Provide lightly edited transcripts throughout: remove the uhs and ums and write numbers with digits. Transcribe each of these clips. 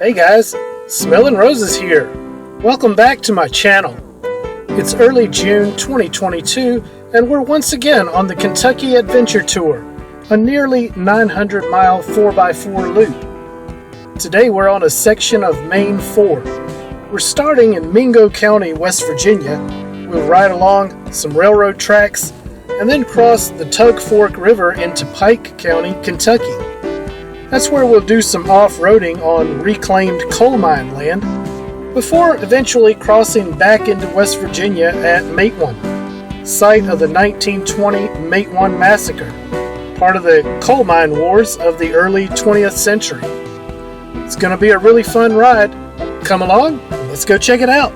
Hey guys, Smellin' Roses here. Welcome back to my channel. It's early June 2022 and we're once again on the Kentucky Adventure Tour, a nearly 900-mile 4x4 loop. Today we're on a section of Main 4. We're starting in Mingo County, West Virginia. We'll ride along some railroad tracks and then cross the Tug Fork River into Pike County, Kentucky. That's where we'll do some off-roading on reclaimed coal mine land before eventually crossing back into West Virginia at Matewan, site of the 1920 Matewan Massacre, part of the coal mine wars of the early 20th century. It's going to be a really fun ride. Come along, let's go check it out.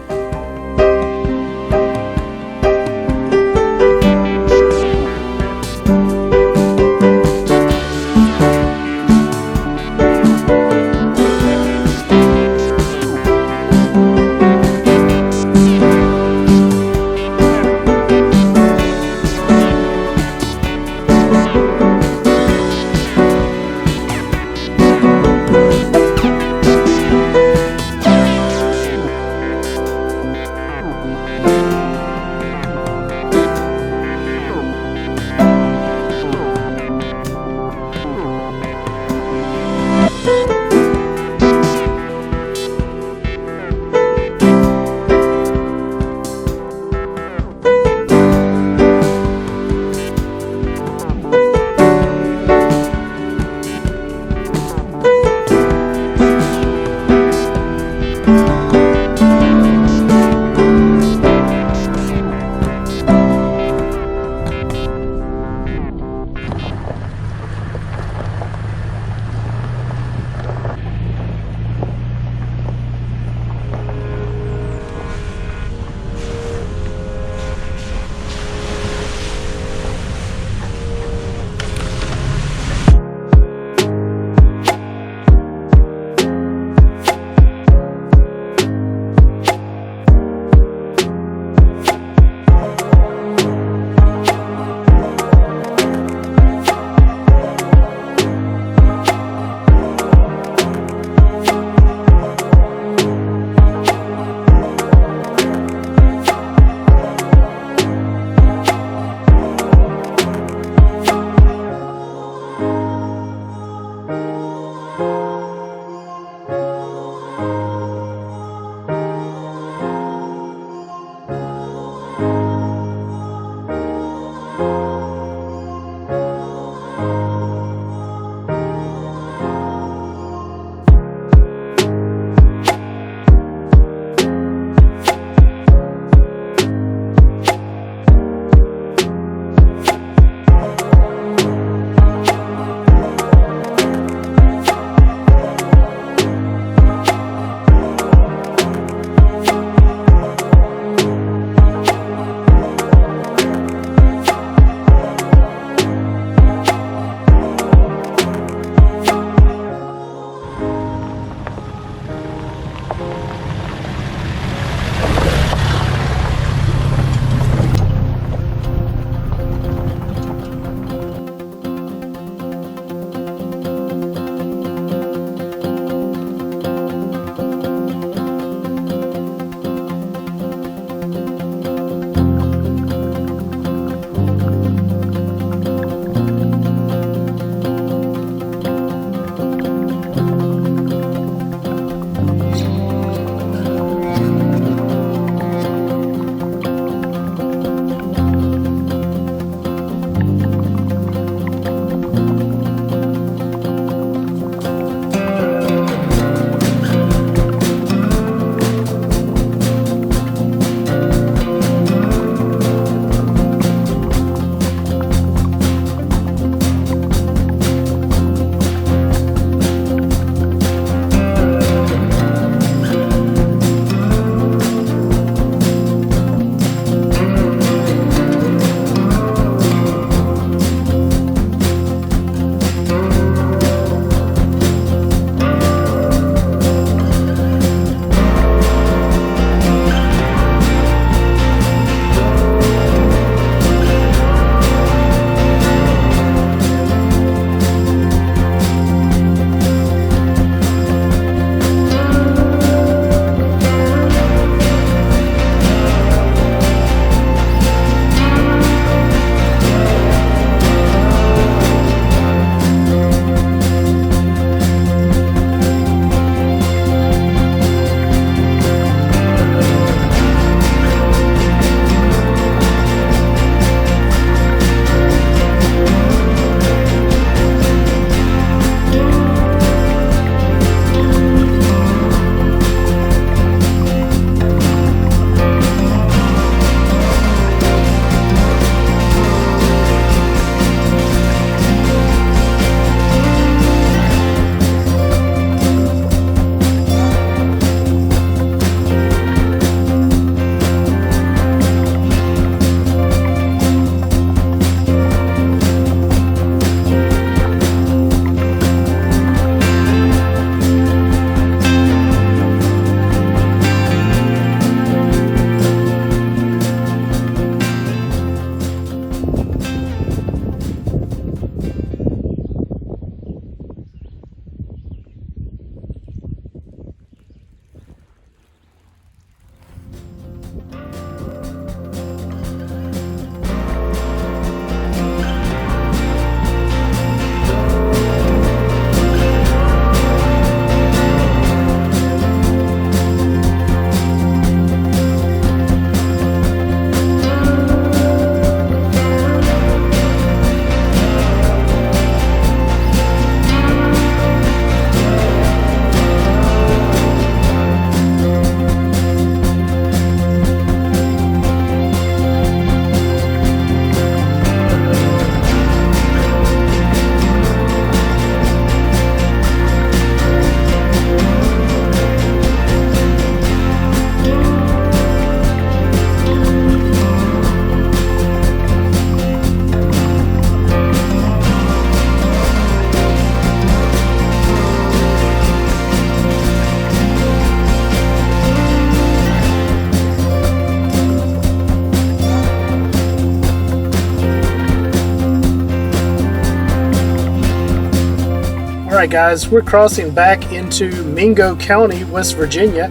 Alright guys, we're crossing back into Mingo County, West Virginia,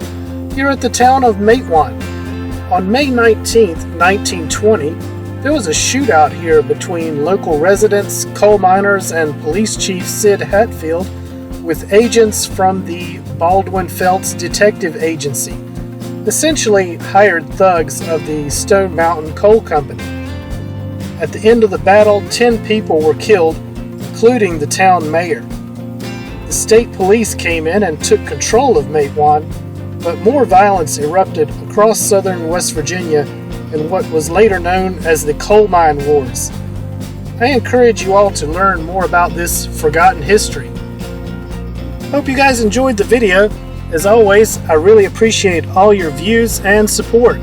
here at the town of Matewan. On May 19th, 1920, there was a shootout here between local residents, coal miners, and Police Chief Sid Hatfield with agents from the Baldwin Felts Detective Agency, essentially hired thugs of the Stone Mountain Coal Company. At the end of the battle, 10 people were killed, including the town mayor. The state police came in and took control of Matewan, but more violence erupted across southern West Virginia in what was later known as the Coal Mine Wars. I encourage you all to learn more about this forgotten history. Hope you guys enjoyed the video. As always, I really appreciate all your views and support.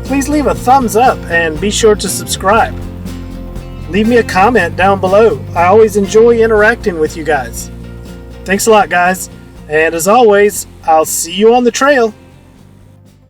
Please leave a thumbs up and be sure to subscribe. Leave me a comment down below. I always enjoy interacting with you guys. Thanks a lot, guys. And as always, I'll see you on the trail.